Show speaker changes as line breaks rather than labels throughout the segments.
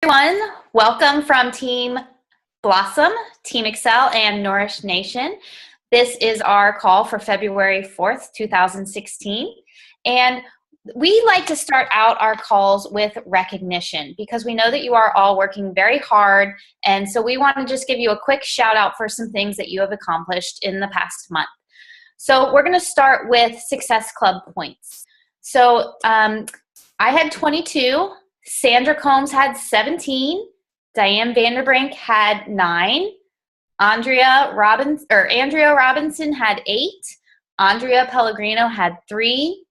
Everyone, welcome from Team Blossom, Team Excel, and Nourish Nation. This is our call for February 4th, 2016. And we like to start out our calls with recognition because we know that you are all working very hard. And so we want to just give you a quick shout out for some things that you have accomplished in the past month. So we're going to start with Success Club points. So I had 22. Sandra Combs had 17. Diane Vanderbrink had 9. Andrea Robinson had 8. Andrea Pellegrino had 3.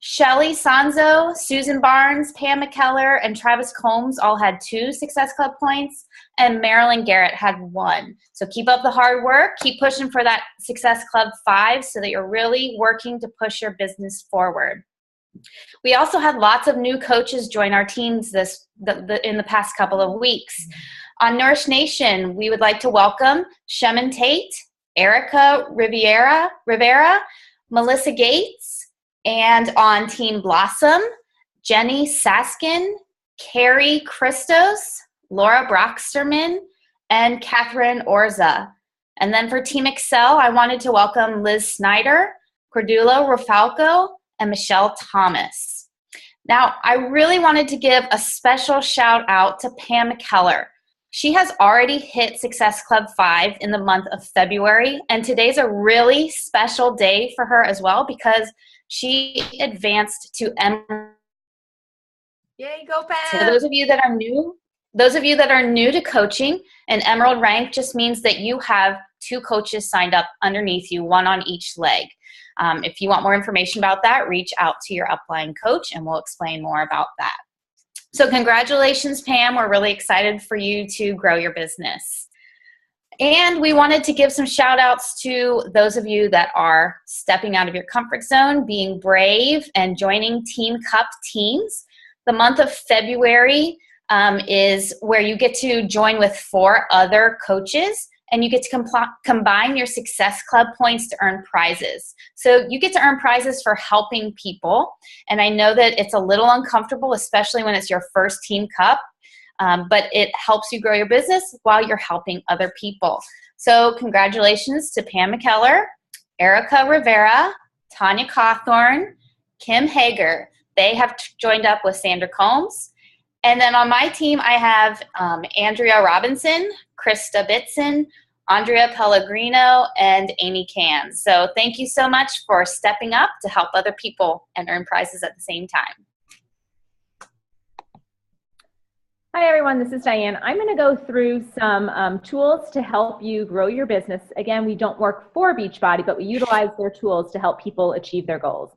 Shelly Sanzo, Susan Barnes, Pam McKellar, and Travis Combs all had 2 Success Club points, and Marilyn Garrett had 1. So keep up the hard work. Keep pushing for that Success Club 5 so that you're really working to push your business forward. We also had lots of new coaches join our teams in the past couple of weeks. On Nourish Nation, we would like to welcome Shemin Tate, Erica Rivera, Melissa Gates, and on Team Blossom, Jenny Saskin, Carrie Christos, Laura Brocksterman, and Catherine Orza. And then for Team Excel, I wanted to welcome Liz Snyder, Cordula Rafalco, and Michelle Thomas. Now, I really wanted to give a special shout out to Pam McKellar. She has already hit Success Club 5 in the month of February, and today's a really special day for her as well because she advanced to Emerald.
Yay, go Pam!
So those of you that are new to coaching, an Emerald rank just means that you have 2 coaches signed up underneath you, 1 on each leg. If you want more information about that, reach out to your upline coach and we'll explain more about that. So congratulations, Pam. We're really excited for you to grow your business. And we wanted to give some shout outs to those of you that are stepping out of your comfort zone, being brave, and joining Team Cup teams. The month of February is where you get to join with 4 other coaches, and you get to combine your Success Club points to earn prizes. So you get to earn prizes for helping people, and I know that it's a little uncomfortable, especially when it's your first Team Cup, but it helps you grow your business while you're helping other people. So congratulations to Pam McKellar, Erica Rivera, Tanya Cawthorn, Kim Hager. They have joined up with Sandra Combs. And then on my team, I have Andrea Robinson, Krista Bitson, Andrea Pellegrino, and Amy Can. So thank you so much for stepping up to help other people and earn prizes at the same time.
Hi everyone, this is Diane. I'm going to go through some tools to help you grow your business. Again, we don't work for Beachbody, but we utilize their tools to help people achieve their goals.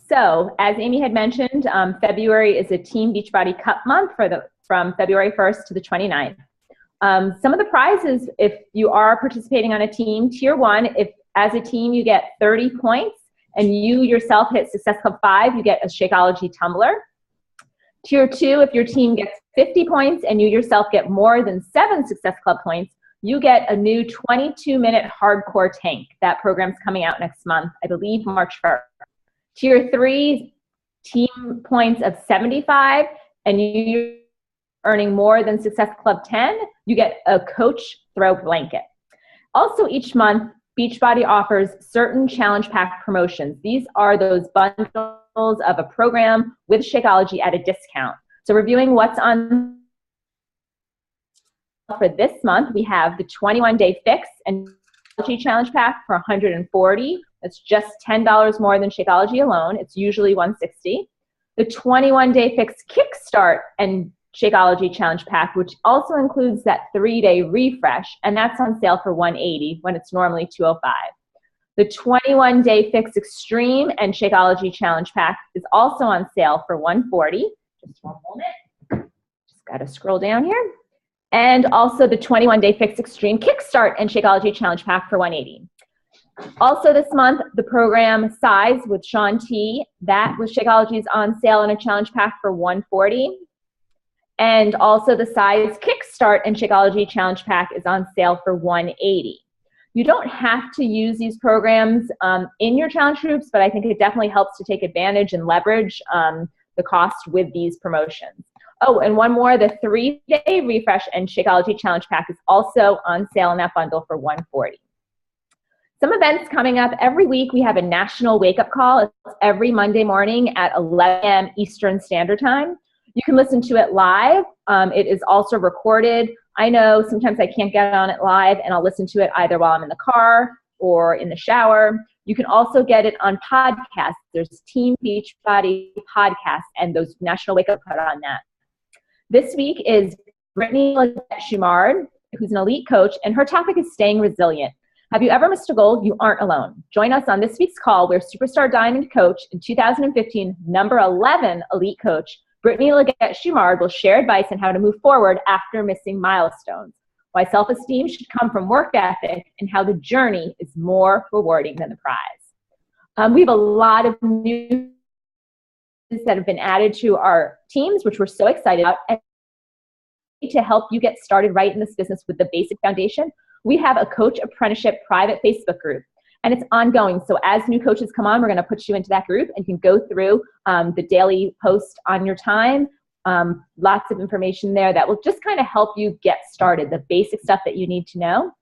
So, as Amy had mentioned, February is a Team Beachbody Cup month from February 1st to the 29th. Some of the prizes, if you are participating on a team, Tier 1, if as a team you get 30 points and you yourself hit Success Club 5, you get a Shakeology tumbler. Tier 2, if your team gets 50 points and you yourself get more than 7 Success Club points, you get a new 22-minute hardcore tank. That program's coming out next month, I believe March 1st. Tier 3, team points of 75, and you're earning more than Success Club 10, you get a coach throw blanket. Also each month, Beachbody offers certain challenge pack promotions. These are those bundles of a program with Shakeology at a discount. So reviewing what's on for this month, we have the 21-day fix and Shakeology challenge pack for $140. It's just $10 more than Shakeology alone. It's usually $160. The 21-day fix kickstart and Shakeology challenge pack, which also includes that 3-day refresh, and that's on sale for $180 when it's normally $205. The 21-day fix extreme and Shakeology challenge pack is also on sale for $140. Just one moment. Just got to scroll down here. And also the 21-day fix extreme kickstart and Shakeology challenge pack for $180. Also this month, the program Size with Shaun T, that with Shakeology is on sale in a challenge pack for $140. And also the Size Kickstart and Shakeology challenge pack is on sale for $180. You don't have to use these programs in your challenge groups, but I think it definitely helps to take advantage and leverage the cost with these promotions. Oh, and one more, the 3-day Refresh and Shakeology Challenge Pack is also on sale in that bundle for $140. Some events coming up every week. We have a national wake-up call. It's every Monday morning at 11 a.m. Eastern Standard Time. You can listen to it live. It is also recorded. I know sometimes I can't get on it live, and I'll listen to it either while I'm in the car or in the shower. You can also get it on podcasts. There's Team Beachbody podcast and those national wake-up call on that. This week is Brittany Schumard, who's an elite coach, and her topic is staying resilient. Have you ever missed a goal? You aren't alone. Join us on this week's call where Superstar Diamond Coach and 2015 number 11 elite coach, Brittany Schumard, will share advice on how to move forward after missing milestones, why self-esteem should come from work ethic, and how the journey is more rewarding than the prize. We have a lot of new that have been added to our teams, which we're so excited about. And to help you get started right in this business with the basic foundation, we have a coach apprenticeship private Facebook group, and it's ongoing. So as new coaches come on, we're going to put you into that group, and you can go through the daily post on your time. Lots of information there that will just kind of help you get started, the basic stuff that you need to know.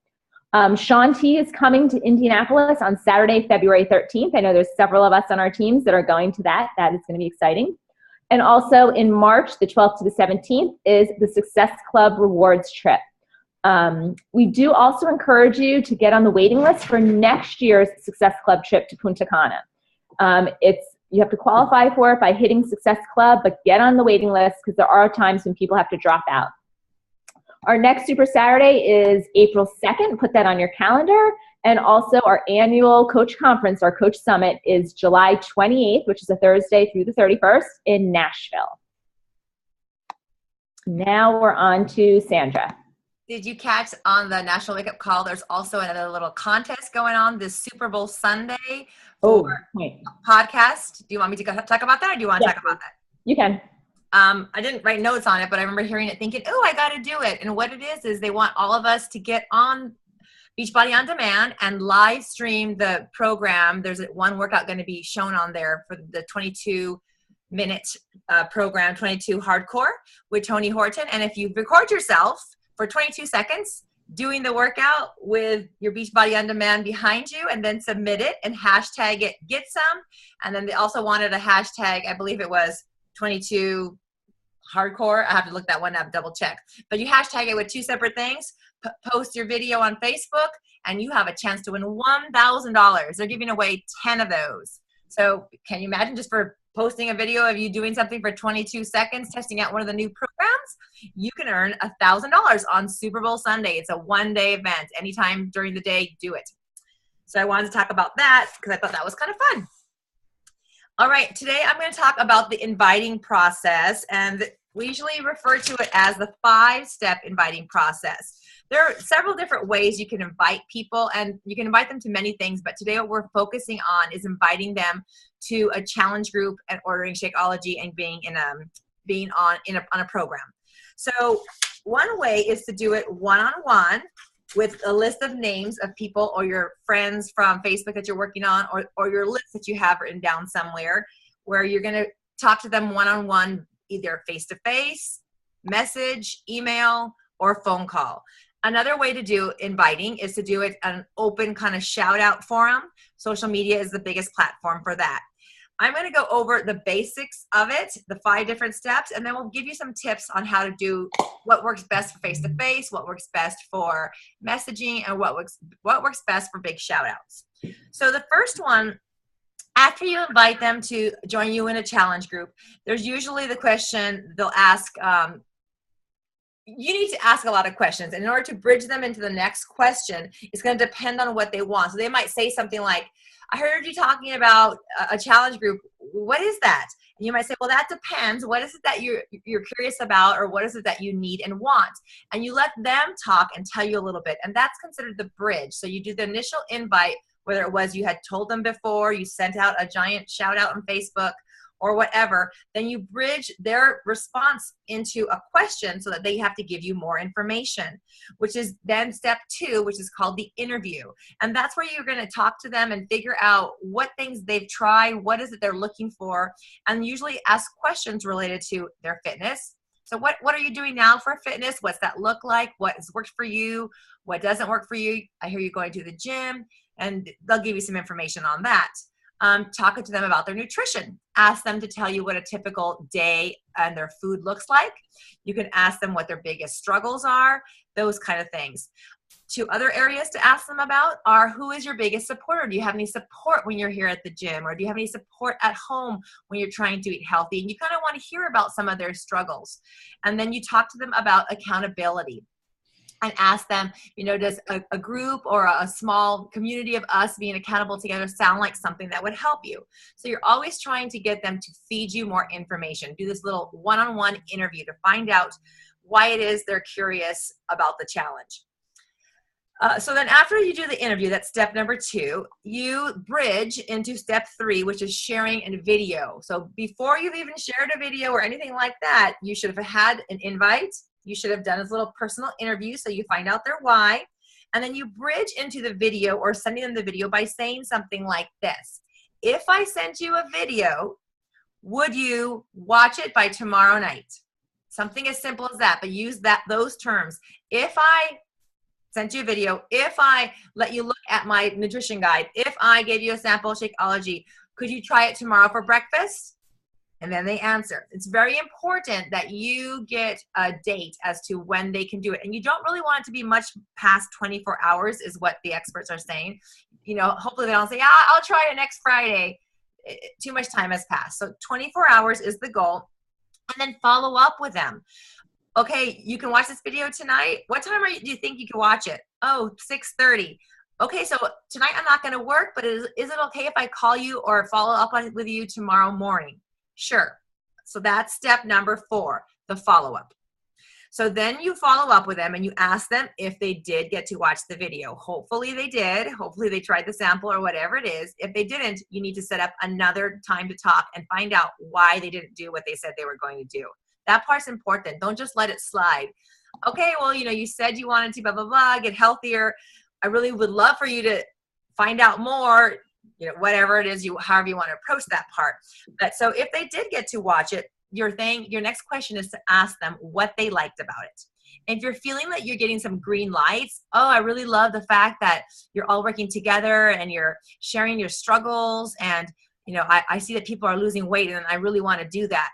Shaun T is coming to Indianapolis on Saturday, February 13th. I know there's several of us on our teams that are going to that. That is going to be exciting. And also in March, the 12th to the 17th, is the Success Club Rewards Trip. We do also encourage you to get on the waiting list for next year's Success Club trip to Punta Cana. You have to qualify for it by hitting Success Club, but get on the waiting list because there are times when people have to drop out. Our next Super Saturday is April 2nd. Put that on your calendar. And also our annual coach conference, our coach summit, is July 28th, which is a Thursday through the 31st in Nashville. Now we're on to Sandra.
Did you catch on the National Wake Up Call? There's also another little contest going on this Super Bowl Sunday for podcast. Do you want me to talk about that, or do you want to talk about that?
You can.
I didn't write notes on it, but I remember hearing it thinking, oh, I got to do it. And what it is they want all of us to get on Beachbody On Demand and live stream the program. There's one workout going to be shown on there for the 22-minute program, 22 Hardcore with Tony Horton. And if you record yourself for 22 seconds doing the workout with your Beachbody On Demand behind you, and then submit it and hashtag it, get some. And then they also wanted a hashtag, I believe it was 22 Hardcore. I have to look that one up, double check. But you hashtag it with two separate things, post your video on Facebook, and you have a chance to win $1,000. They're giving away 10 of those. So can you imagine, just for posting a video of you doing something for 22 seconds, testing out one of the new programs, you can earn $1,000 on Super Bowl Sunday. It's a one-day event. Anytime during the day, do it. So I wanted to talk about that because I thought that was kind of fun. All right, today I'm going to talk about the inviting process, and we usually refer to it as the 5-step inviting process. There are several different ways you can invite people, and you can invite them to many things, but today what we're focusing on is inviting them to a challenge group and ordering Shakeology and being on a program. So one way is to do it one-on-one with a list of names of people or your friends from Facebook that you're working on, or your list that you have written down somewhere, where you're going to talk to them one-on-one, either face-to-face, message, email, or phone call. Another way to do inviting is to do it an open kind of shout out forum. Social media is the biggest platform for that. I'm going to go over the basics of it, the 5 different steps, and then we'll give you some tips on how to do what works best for face-to-face, what works best for messaging, and what works best for big shout outs. So the first one, after you invite them to join you in a challenge group, there's usually the question they'll ask. You need to ask a lot of questions, and in order to bridge them into the next question, it's going to depend on what they want. So they might say something like, I heard you talking about a challenge group. What is that? And you might say, well, that depends. What is it that you're curious about, or what is it that you need and want? And you let them talk and tell you a little bit, and that's considered the bridge. So you do the initial invite, whether it was you had told them before, you sent out a giant shout out on Facebook, or whatever, then you bridge their response into a question so that they have to give you more information, which is then step 2, which is called the interview. And that's where you're going to talk to them and figure out what things they've tried, what is it they're looking for, and usually ask questions related to their fitness. So what are you doing now for fitness? What's that look like? What has worked for you? What doesn't work for you? I hear you going to the gym, and they'll give you some information on that. Talk to them about their nutrition. Ask them to tell you what a typical day and their food looks like. You can ask them what their biggest struggles are, those kind of things. 2 other areas to ask them about are, who is your biggest supporter? Do you have any support when you're here at the gym? Or do you have any support at home when you're trying to eat healthy? And you kind of want to hear about some of their struggles. And then you talk to them about accountability. And ask them, does a group or a small community of us being accountable together sound like something that would help you? So you're always trying to get them to feed you more information. Do this little one-on-one interview to find out why it is they're curious about the challenge. So then after you do the interview, that's step number 2, you bridge into step 3, which is sharing a video. So before you've even shared a video or anything like that, you should have had an invite. You should have done this little personal interview so you find out their why. And then you bridge into the video or sending them the video by saying something like this. If I sent you a video, would you watch it by tomorrow night? Something as simple as that, but use those terms. If I sent you a video, if I let you look at my nutrition guide, if I gave you a sample of Shakeology, could you try it tomorrow for breakfast? And then they answer. It's very important that you get a date as to when they can do it. And you don't really want it to be much past 24 hours is what the experts are saying. Hopefully they don't say, I'll try it next Friday. Too much time has passed. So 24 hours is the goal. And then follow up with them. Okay, you can watch this video tonight. What time do you think you can watch it? Oh, 6:30. Okay, so tonight I'm not going to work, but is it okay if I call you or follow up with you tomorrow morning? Sure. So that's step number 4, the follow-up. So then you follow up with them and you ask them if they did get to watch the video. Hopefully they did. Hopefully they tried the sample or whatever it is. If they didn't, you need to set up another time to talk and find out why they didn't do what they said they were going to do. That part's important. Don't just let it slide. Okay, well, you said you wanted to blah, blah, blah, get healthier. I really would love for you to find out more. Whatever it is, however you want to approach that part. But so if they did get to watch it, your next question is to ask them what they liked about it. And if you're feeling that you're getting some green lights, I really love the fact that you're all working together and you're sharing your struggles. And, I see that people are losing weight and I really want to do that.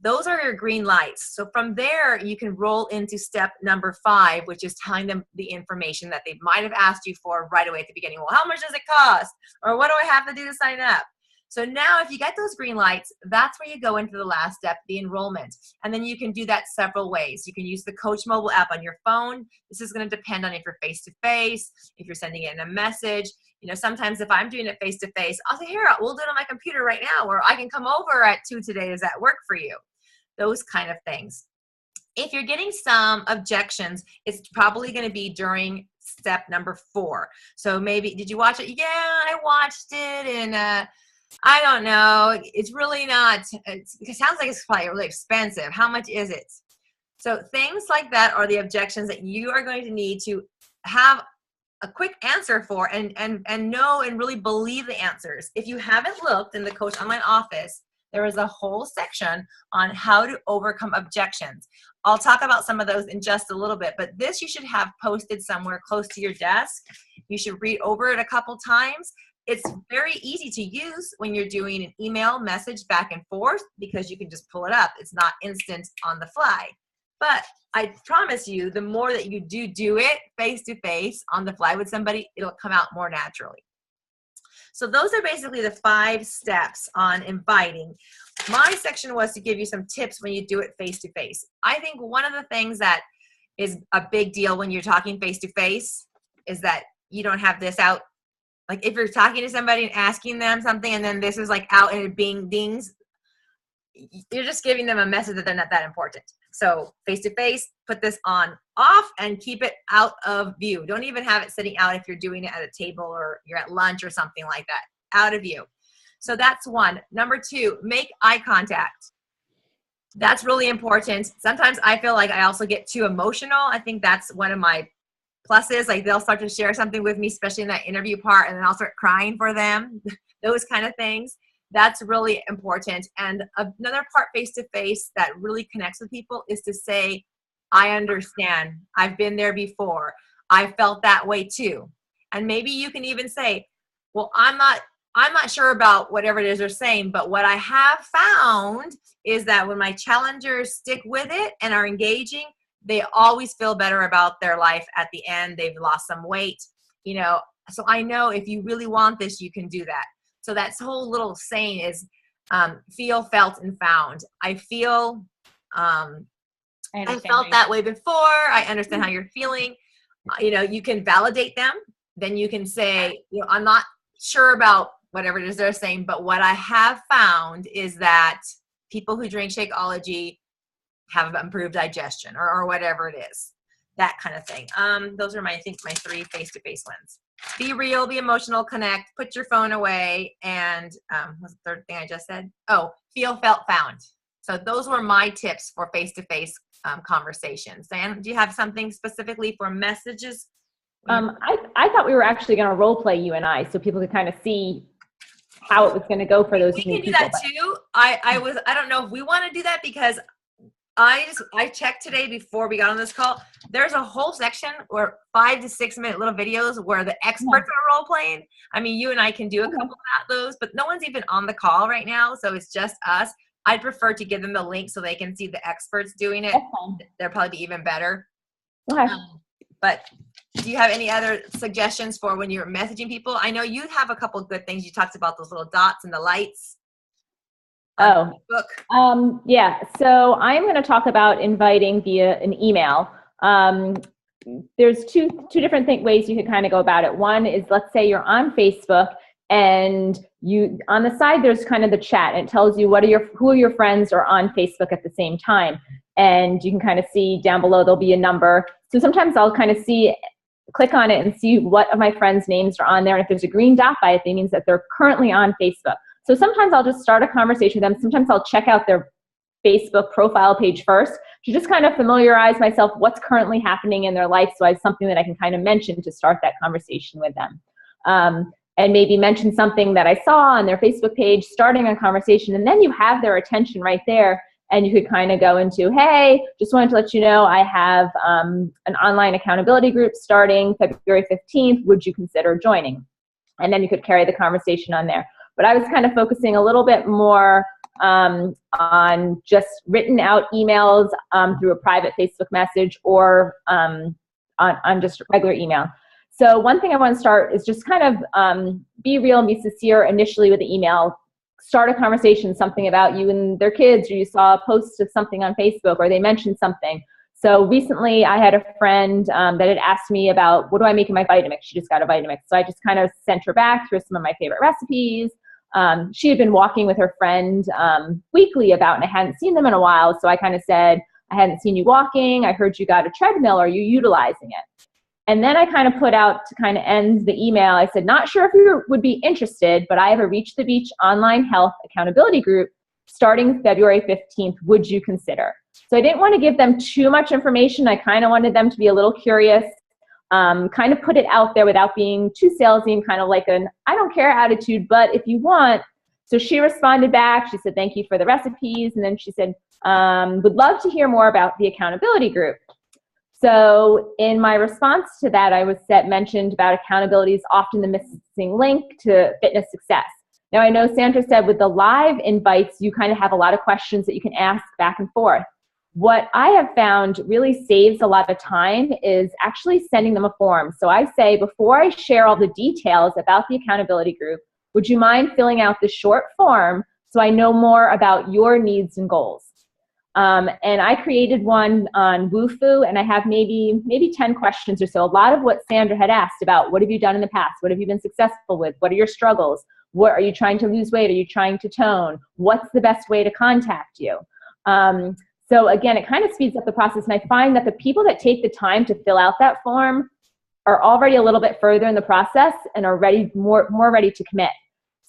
Those are your green lights. So from there, you can roll into step number 5, which is telling them the information that they might have asked you for right away at the beginning. Well, how much does it cost? Or what do I have to do to sign up? So now if you get those green lights, that's where you go into the last step, the enrollment. And then you can do that several ways. You can use the Coach mobile app on your phone. This is going to depend on if you're face-to-face, if you're sending it in a message. Sometimes if I'm doing it face-to-face, I'll say, here, we'll do it on my computer right now, or I can come over at 2 today. Does that work for you? Those kind of things. If you're getting some objections, it's probably going to be during step number 4. So maybe, did you watch it? Yeah, I watched it, and I don't know. It's really not. It sounds like it's probably really expensive. How much is it? So things like that are the objections that you are going to need to have a quick answer for and know and really believe the answers. If you haven't looked in the Coach Online office, there is a whole section on how to overcome objections. I'll talk about some of those in just a little bit, but this you should have posted somewhere close to your desk. You should read over it a couple times. It's very easy to use when you're doing an email message back and forth because you can just pull it up. It's not instant on the fly. But I promise you, the more that you do it face-to-face on the fly with somebody, it'll come out more naturally. So those are basically the 5 steps on inviting. My section was to give you some tips when you do it face-to-face. I think one of the things that is a big deal when you're talking face-to-face is that you don't have this out. Like if you're talking to somebody and asking them something and then this is like out and it dings, you're just giving them a message that they're not that important. So face-to-face, put this on off and keep it out of view. Don't even have it sitting out if you're doing it at a table or you're at lunch or something like that. Out of view. So that's 1. Number 2, make eye contact. That's really important. Sometimes I feel like I also get too emotional. I think that's one of my pluses. Like they'll start to share something with me, especially in that interview part, and then I'll start crying for them. Those kind of things. That's really important. And another part face-to-face that really connects with people is to say, I understand. I've been there before. I felt that way too. And maybe you can even say, well, I'm not sure about whatever it is they're saying, but what I have found is that when my challengers stick with it and are engaging, they always feel better about their life at the end. They've lost some weight, so I know if you really want this, you can do that. So that whole little saying is feel, felt, and found. I feel, I felt that way before. I understand how you're feeling. You can validate them. Then you can say, I'm not sure about whatever it is they're saying, but what I have found is that people who drink Shakeology have improved digestion or whatever it is, that kind of thing. Those are my 3 face-to-face ones. Be real, be emotional, connect, put your phone away, and what's the third thing I just said? Oh, feel, felt, found. So those were my tips for face-to-face conversations. Diane, do you have something specifically for messages?
I thought we were actually going to role play you and I, so people could kind of see how it was going to go for those new people.
We can do that too. I don't know if we want to do that, because I checked today before we got on this call. There's a whole section where 5 to 6 minute little videos where the experts are role playing. I mean, you and I can do a couple of those, but no one's even on the call right now, so it's just us. I'd prefer to give them the link so they can see the experts doing it. They'll probably be even better.
Okay.
But do you have any other suggestions for when you're messaging people? I know you have a couple of good things. You talked about those little dots and the lights.
Yeah. So I'm going to talk about inviting via an email. There's two different ways you can kind of go about it. One is, let's say you're on Facebook, and on the side there's kind of the chat, and it tells you who are your friends are on Facebook at the same time, and you can kind of see down below there'll be a number. So sometimes I'll kind of click on it and see what of my friends' names are on there, and if there's a green dot by it, that means that they're currently on Facebook. So sometimes I'll just start a conversation with them. Sometimes I'll check out their Facebook profile page first to just kind of familiarize myself what's currently happening in their life, so I have something that I can kind of mention to start that conversation with them. And maybe mention something that I saw on their Facebook page, starting a conversation, and then you have their attention right there, and you could kind of go into, hey, just wanted to let you know I have an online accountability group starting February 15th. Would you consider joining? And then you could carry the conversation on there. But I was kind of focusing a little bit more on just written out emails through a private Facebook message, or on just regular email. So one thing I want to start is just kind of be real and be sincere initially with the email. Start a conversation, something about you and their kids, or you saw a post of something on Facebook, or they mentioned something. So recently I had a friend that had asked me about, what do I make in my Vitamix? She just got a Vitamix. So I just kind of sent her back through some of my favorite recipes. She had been walking with her friend weekly about, and I hadn't seen them in a while. So I kind of said, I hadn't seen you walking. I heard you got a treadmill. Are you utilizing it? And then I kind of put out, to kind of end the email, I said, not sure if you would be interested, but I have a Reach the Beach online health accountability group starting February 15th. Would you consider? So I didn't want to give them too much information. I kind of wanted them to be a little curious, kind of put it out there without being too salesy, and kind of like an I don't care attitude, but if you want. So she responded back. She said, thank you for the recipes. And then she said, would love to hear more about the accountability group. So in my response to that, I mentioned about accountability is often the missing link to fitness success. Now, I know Sandra said with the live invites, you kind of have a lot of questions that you can ask back and forth. What I have found really saves a lot of time is actually sending them a form. So I say, before I share all the details about the accountability group, would you mind filling out this short form so I know more about your needs and goals? And I created one on Wufoo, and I have maybe 10 questions or so. A lot of what Sandra had asked about, what have you done in the past? What have you been successful with? What are your struggles? What are you trying to lose weight? Are you trying to tone? What's the best way to contact you? So again, it kind of speeds up the process, and I find that the people that take the time to fill out that form are already a little bit further in the process and are more ready to commit.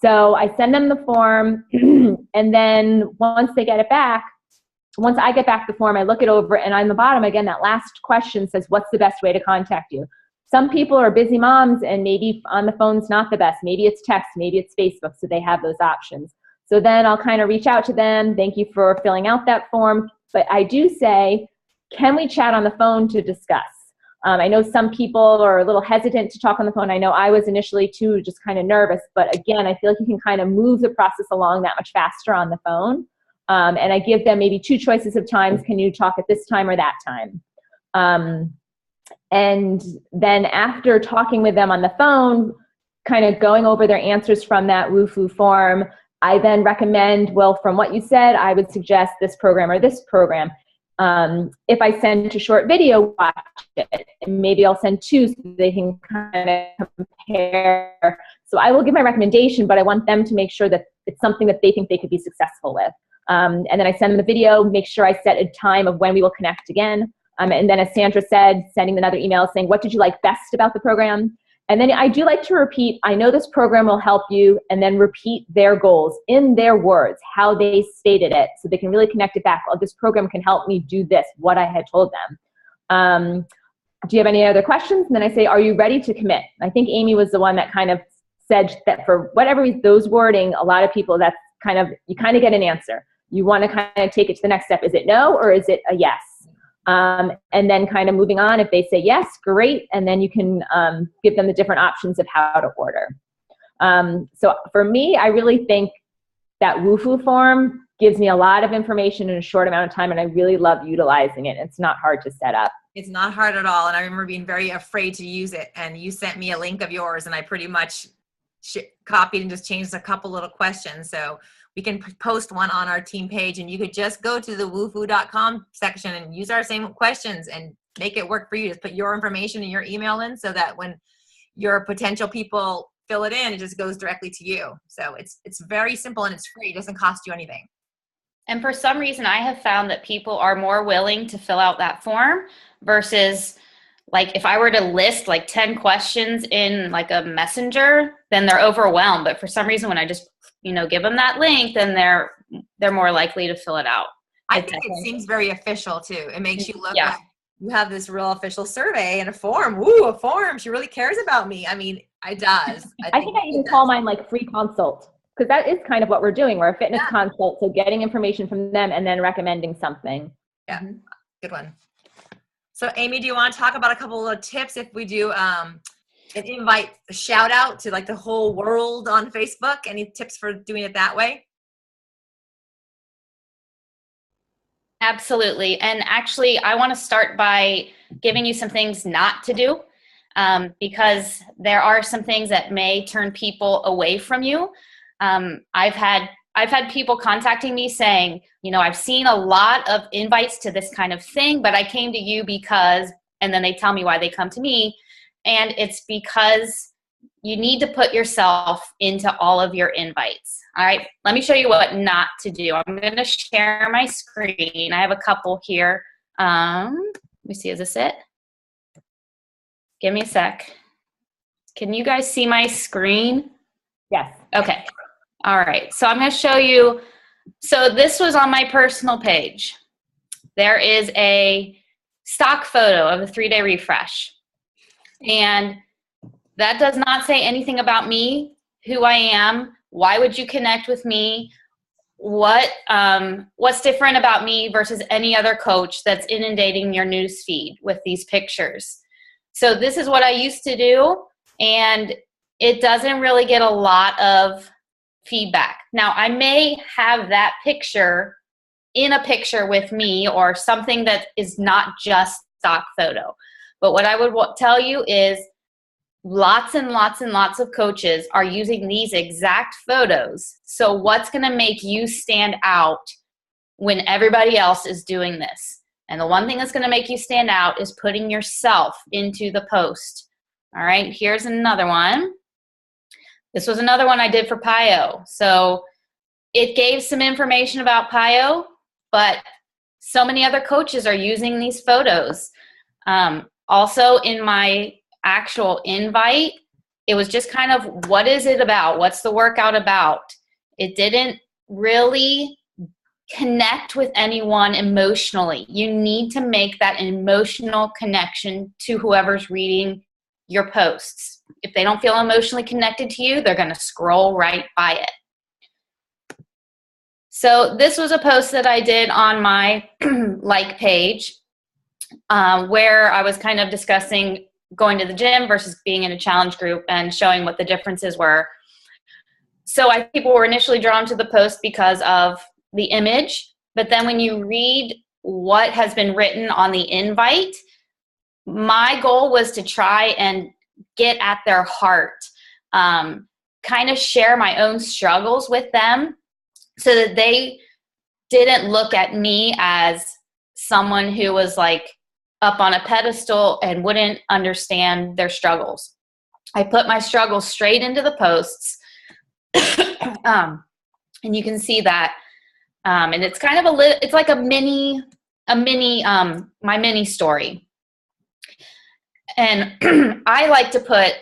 So I send them the form, and then once I get back the form, I look it over, and on the bottom, again, that last question says, what's the best way to contact you? Some people are busy moms, and maybe on the phone's not the best. Maybe it's text, maybe it's Facebook, so they have those options. So then I'll kind of reach out to them. Thank you for filling out that form. But I do say, can we chat on the phone to discuss? I know some people are a little hesitant to talk on the phone. I know I was initially too, just kind of nervous. But again, I feel like you can kind of move the process along that much faster on the phone. And I give them maybe 2 choices of times. Can you talk at this time or that time? And then after talking with them on the phone, kind of going over their answers from that WUFU form, I then recommend, well, from what you said, I would suggest this program or this program. If I send a short video, watch it. And maybe I'll send 2 so they can kind of compare. So I will give my recommendation, but I want them to make sure that it's something that they think they could be successful with. And then I send them the video, make sure I set a time of when we will connect again. And then as Sandra said, sending another email saying, what did you like best about the program? And then I do like to repeat, I know this program will help you, and then repeat their goals in their words, how they stated it, so they can really connect it back. Oh, this program can help me do this, what I had told them. Do you have any other questions? And then I say, are you ready to commit? I think Amy was the one that kind of said that for whatever reason, those wording, a lot of people, that's kind of, you kind of get an answer. You want to kind of take it to the next step. Is it no, or is it a yes? And then kind of moving on, if they say yes, great. And then you can give them the different options of how to order. So for me, I really think that WUFU form gives me a lot of information in a short amount of time, and I really love utilizing it. It's not hard to set up.
It's not hard at all. And I remember being very afraid to use it. And you sent me a link of yours, and I pretty much copied and just changed a couple little questions. So we can post one on our team page, and you could just go to the wufu.com section and use our same questions and make it work for you. Just put your information and your email in, so that when your potential people fill it in, it just goes directly to you. So it's very simple, and it's free. It doesn't cost you anything.
And for some reason, I have found that people are more willing to fill out that form versus, like, if I were to list like 10 questions in like a messenger, then they're overwhelmed. But for some reason, when I just, give them that link, then they're more likely to fill it out.
I think it seems very official too. It makes you look like you have this real official survey and a form. Ooh, a form. She really cares about me. I mean, it does. I think I even
call mine like free consult, because that is kind of what we're doing. We're a fitness consult, so getting information from them and then recommending something.
Yeah, good one. So Amy, do you want to talk about a couple of tips if we do an invite, a shout out to like the whole world on Facebook? Any tips for doing it that way?
Absolutely. And actually, I want to start by giving you some things not to do, because there are some things that may turn people away from you. I've had people contacting me saying, I've seen a lot of invites to this kind of thing, but I came to you because, and then they tell me why they come to me. And it's because you need to put yourself into all of your invites. All right, let me show you what not to do. I'm going to share my screen. I have a couple here. Let me see, is this it? Give me a sec. Can you guys see my screen?
Yes.
Okay. All right, so I'm going to show you. So this was on my personal page. There is a stock photo of a 3-day refresh. And that does not say anything about me, who I am, why would you connect with me, what's different about me versus any other coach that's inundating your news feed with these pictures. So this is what I used to do, and it doesn't really get a lot of feedback. Now, I may have that picture in a picture with me or something that is not just stock photo. But what I would tell you is lots and lots and lots of coaches are using these exact photos. So what's going to make you stand out when everybody else is doing this? And the one thing that's going to make you stand out is putting yourself into the post. All right, here's another one. This was another one I did for PiYo. So it gave some information about PiYo, but so many other coaches are using these photos. Also in my actual invite, it was just kind of, what is it about? What's the workout about? It didn't really connect with anyone emotionally. You need to make that emotional connection to whoever's reading your posts. If they don't feel emotionally connected to you, they're going to scroll right by it. So this was a post that I did on my like page where I was kind of discussing going to the gym versus being in a challenge group and showing what the differences were. So I think people were initially drawn to the post because of the image, but then when you read what has been written on the invite, my goal was to try and get at their heart, kind of share my own struggles with them so that they didn't look at me as someone who was like up on a pedestal and wouldn't understand their struggles. I put my struggles straight into the posts. And you can see that. And it's kind of it's like my mini story. And I like to put,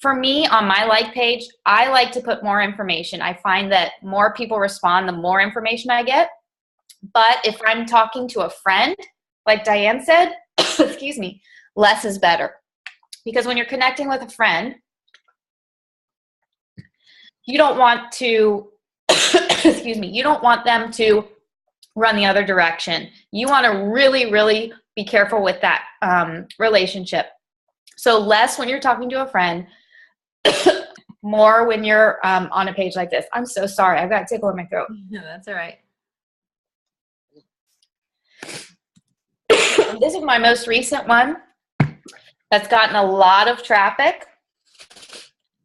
for me on my like page, I like to put more information. I find that more people respond, the more information I get. But if I'm talking to a friend, like Diane said, excuse me, less is better. Because when you're connecting with a friend, you don't want to, excuse me, you don't want them to run the other direction. You want to really, really be careful with that relationship. So less when you're talking to a friend, more when you're on a page like this. I'm so sorry. I've got a tickle in my throat.
No, that's all right.
This is my most recent one that's gotten a lot of traffic.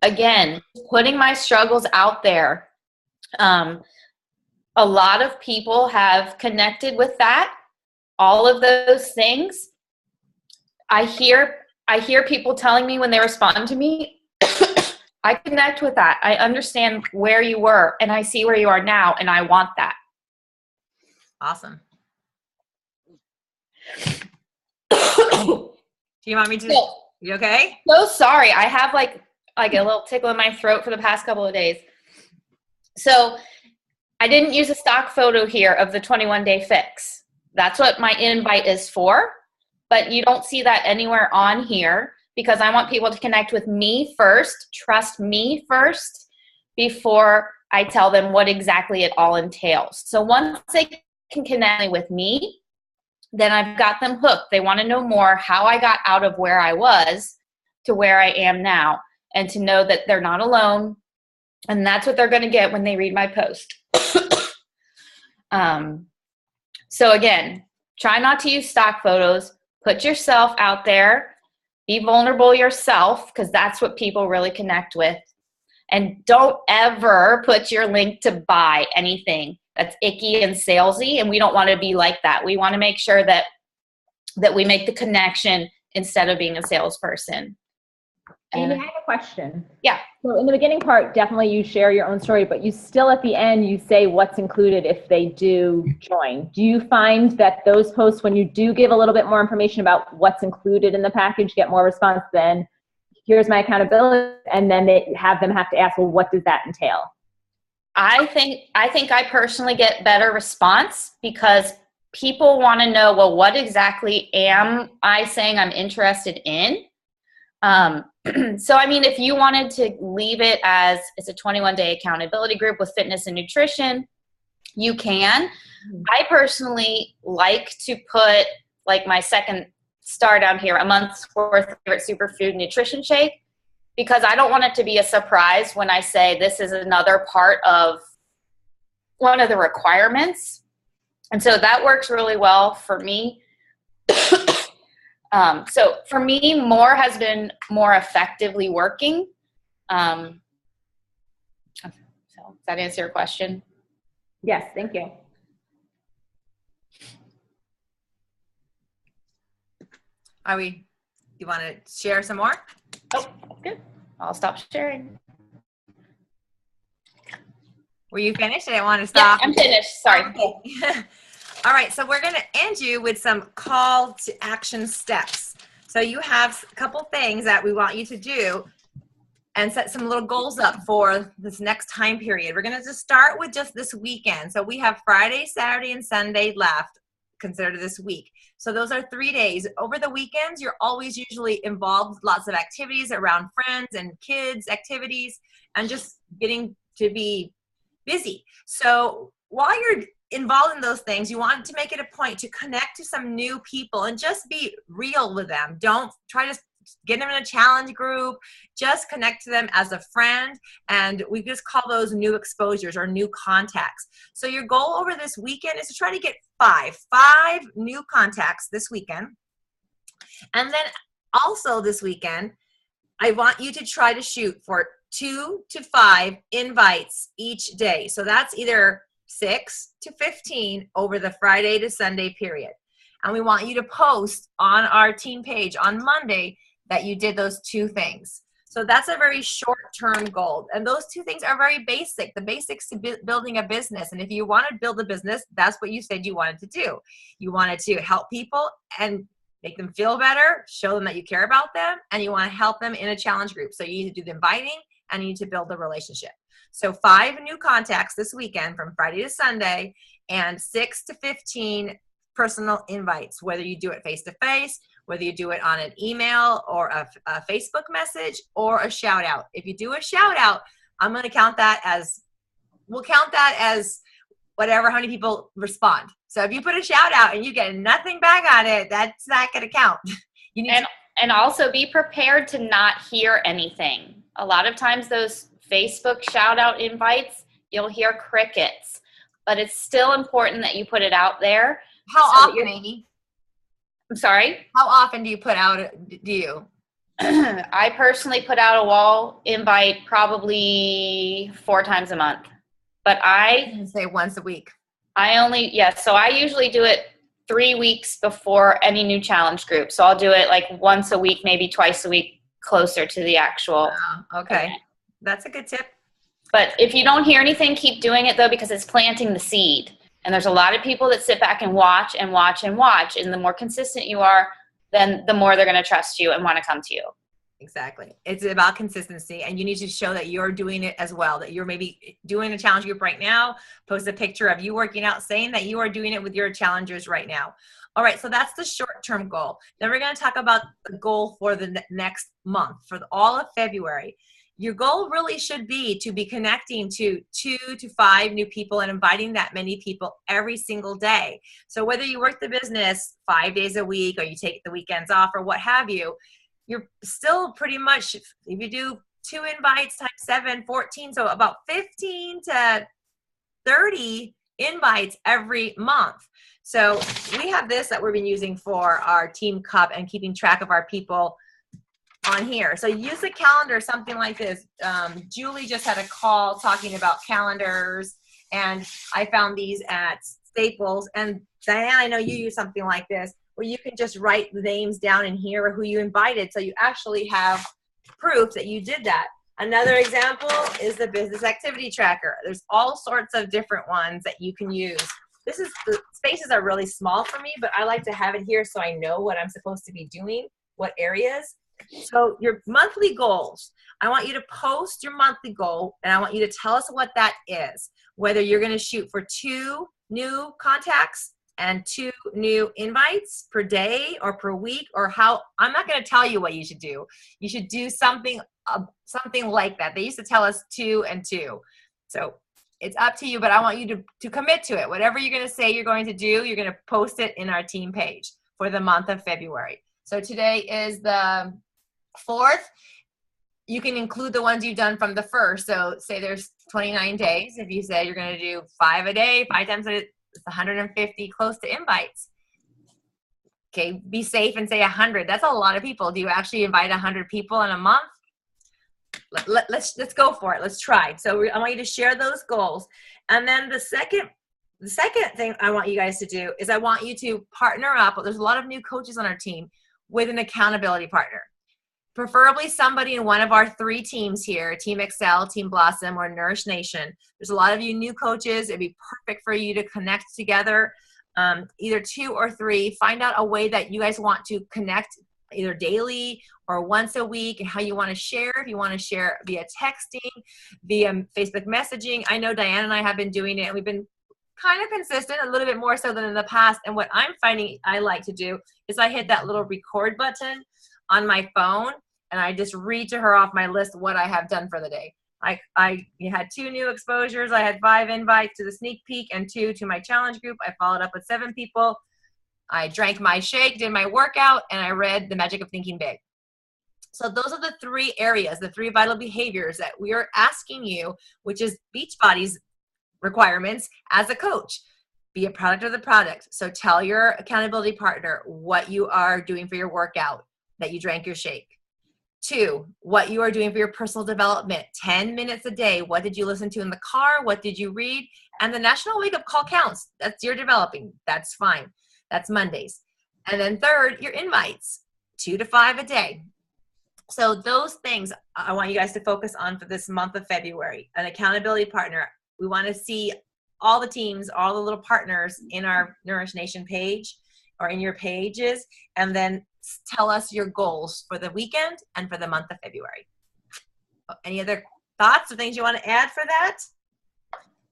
Again, putting my struggles out there. A lot of people have connected with that. All of those things. I hear people telling me when they respond to me, I connect with that. I understand where you were and I see where you are now and I want that.
Awesome. Do you want me to? You okay?
So sorry. I have like a little tickle in my throat for the past couple of days. So I didn't use a stock photo here of the 21-day fix. That's what my invite is for. But you don't see that anywhere on here because I want people to connect with me first, trust me first, before I tell them what exactly it all entails. So once they can connect with me, then I've got them hooked. They want to know more how I got out of where I was to where I am now and to know that they're not alone. And that's what they're going to get when they read my post. So again, try not to use stock photos. Put yourself out there. Be vulnerable yourself because that's what people really connect with. And don't ever put your link to buy anything that's icky and salesy, and we don't want to be like that. We want to make sure that we make the connection instead of being a salesperson.
Amy, I have a question.
Yeah.
So in the beginning part, definitely you share your own story, but you still at the end, you say what's included if they do join. Do you find that those posts, when you do give a little bit more information about what's included in the package, get more response than here's my accountability, and then they have to ask, well, what does that entail?
I think I personally get better response because people want to know, well, what exactly am I saying I'm interested in? So, I mean, if you wanted to leave it as it's a 21-day accountability group with fitness and nutrition, you can. I personally like to put like my second star down here, a month's worth of favorite superfood nutrition shake, because I don't want it to be a surprise when I say this is another part of one of the requirements. And so that works really well for me. So for me, more has been more effectively working. So does that answer your question?
Yes, thank you.
You want to share some more?
Oh, that's good. I'll stop sharing.
Were you finished? I didn't want to stop.
Yeah, I'm finished. Sorry.
Okay. All right, so we're going to end you with some call to action steps. So you have a couple things that we want you to do and set some little goals up for this next time period. We're going to just start with just this weekend. So we have Friday, Saturday, and Sunday left considered this week. So those are 3 days. Over the weekends, you're always usually involved with lots of activities around friends and kids activities and just getting to be busy. So while you're involved in those things, you want to make it a point to connect to some new people and just be real with them. Don't try to get them in a challenge group. Just connect to them as a friend. And we just call those new exposures or new contacts. So your goal over this weekend is to try to get five new contacts this weekend. And then also this weekend, I want you to try to shoot for 2 to 5 invites each day. So that's either 6 to 15 over the Friday to Sunday period. And we want you to post on our team page on Monday that you did those 2 things. So that's a very short-term goal. And those 2 things are very basic, the basics to building a business. And if you want to build a business, that's what you said you wanted to do. You wanted to help people and make them feel better, show them that you care about them, and you want to help them in a challenge group. So you need to do the inviting and you need to build the relationship. So 5 new contacts this weekend from Friday to Sunday and 6 to 15 personal invites, whether you do it face-to-face, whether you do it on an email or a Facebook message or a shout out. If you do a shout out, I'm going to count that as, we'll count that as whatever, how many people respond. So if you put a shout out and you get nothing back on it, that's not going to count. You need
and also be prepared to not hear anything. A lot of times those Facebook shout out invites, you'll hear crickets, but it's still important that you put it out there.
How often, Amy?
I'm sorry?
How often do you put out, do you?
I personally put out a wall invite probably 4 times a month, but I
say once a week.
So I usually do it 3 weeks before any new challenge group. So I'll do it like once a week, maybe twice a week, closer to the actual.
Okay.
event.
That's a good tip.
But if you don't hear anything, keep doing it though, because it's planting the seed. And there's a lot of people that sit back and watch and watch and watch. And the more consistent you are, then the more they're going to trust you and want to come to you.
Exactly. It's about consistency, and you need to show that you're doing it as well, that you're maybe doing a challenge group right now, post a picture of you working out, saying that you are doing it with your challengers right now. All right. So that's the short-term goal. Then we're going to talk about the goal for the next month, for all of February. Your goal really should be to be connecting to 2 to 5 new people and inviting that many people every single day. So whether you work the business 5 days a week or you take the weekends off or what have you, you're still pretty much, if you do 2 invites times 7, 14, so about 15 to 30 invites every month. So we have this that we've been using for our team cup and keeping track of our people on here. So use a calendar, something like this. Julie just had a call talking about calendars, and I found these at Staples. And Diane, I know you use something like this, where you can just write the names down in here or who you invited, so you actually have proof that you did that. Another example is the business activity tracker. There's all sorts of different ones that you can use. The spaces are really small for me, but I like to have it here so I know what I'm supposed to be doing, what areas. So your monthly goals, I want you to post your monthly goal, and I want you to tell us what that is, whether you're going to shoot for 2 new contacts and 2 new invites per day or per week, or how. I'm not going to tell you what you should do. You should do something like that. They used to tell us 2 and 2. So it's up to you, but I want you to commit to it. Whatever you're going to say you're going to do, you're going to post it in our team page for the month of February. So today is the 4th. You can include the ones you've done from the 1st. So say there's 29 days. If you say you're going to do 5 a day, 5 times a day, it's 150 close to invites. Okay, be safe and say 100. That's a lot of people. Do you actually invite 100 people in a month? Let's go for it. Let's try. So I want you to share those goals. And then the second thing I want you guys to do is I want you to partner up. There's a lot of new coaches on our team with an accountability partner. Preferably somebody in one of our 3 teams here, Team Excel, Team Blossom, or Nourish Nation. There's a lot of you new coaches. It'd be perfect for you to connect together, either 2 or 3. Find out a way that you guys want to connect either daily or once a week, and how you want to share. If you want to share via texting, via Facebook messaging. I know Diane and I have been doing it, and we've been kind of consistent, a little bit more so than in the past. And what I'm finding I like to do is I hit that little record button on my phone, and I just read to her off my list what I have done for the day. You had 2 new exposures. I had 5 invites to the sneak peek and 2 to my challenge group. I followed up with 7 people. I drank my shake, did my workout, and I read The Magic of Thinking Big. So those are the 3 areas, the 3 vital behaviors that we are asking you, which is Beachbody's requirements as a coach. Be a product of the product. So tell your accountability partner what you are doing for your workout, that you drank your shake. 2, what you are doing for your personal development, 10 minutes a day. What did you listen to in the car? What did you read? And the National Wake Up Call counts. That's your developing. That's fine. That's Mondays. And then 3rd, your invites, 2 to 5 a day. So those things I want you guys to focus on for this month of February. An accountability partner. We want to see all the teams, all the little partners in our Nourish Nation page or in your pages, and then tell us your goals for the weekend and for the month of February. Any other thoughts or things you want to add for that?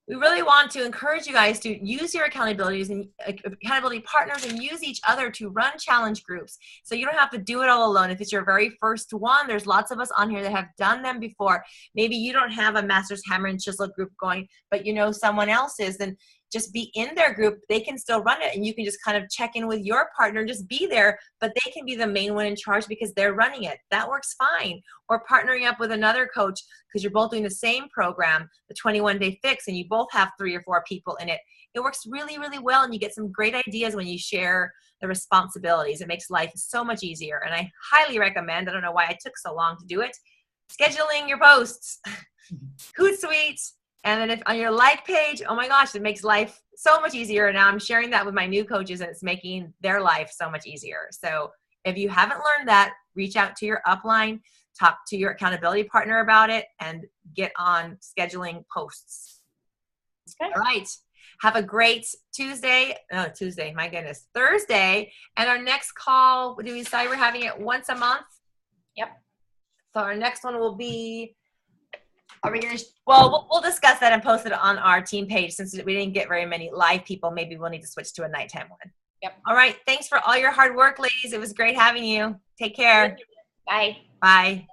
We really want to encourage you guys to use your accountabilities and accountability partners and use each other to run challenge groups. So you don't have to do it all alone. If it's your very first one, there's lots of us on here that have done them before. Maybe you don't have a Masters Hammer and Chisel group going, but you know someone else is, then just be in their group. They can still run it, and you can just kind of check in with your partner and just be there, but they can be the main one in charge because they're running it. That works fine. Or partnering up with another coach because you're both doing the same program, the 21-day fix, and you both have 3 or 4 people in it. It works really, really well, and you get some great ideas when you share the responsibilities. It makes life so much easier, and I highly recommend, I don't know why I took so long to do it, scheduling your posts. Hootsuite. And then if on your like page, oh my gosh, it makes life so much easier. And now I'm sharing that with my new coaches, and it's making their life so much easier. So if you haven't learned that, reach out to your upline, talk to your accountability partner about it, and get on scheduling posts. Okay. All right. Have a great Thursday, my goodness, Thursday. And our next call, do we decide we're having it once a month?
Yep.
So our next one will be, we'll discuss that and post it on our team page. Since we didn't get very many live people, maybe we'll need to switch to a nighttime one.
Yep.
All right. Thanks for all your hard work, ladies. It was great having you. Take care.
Bye.
Bye.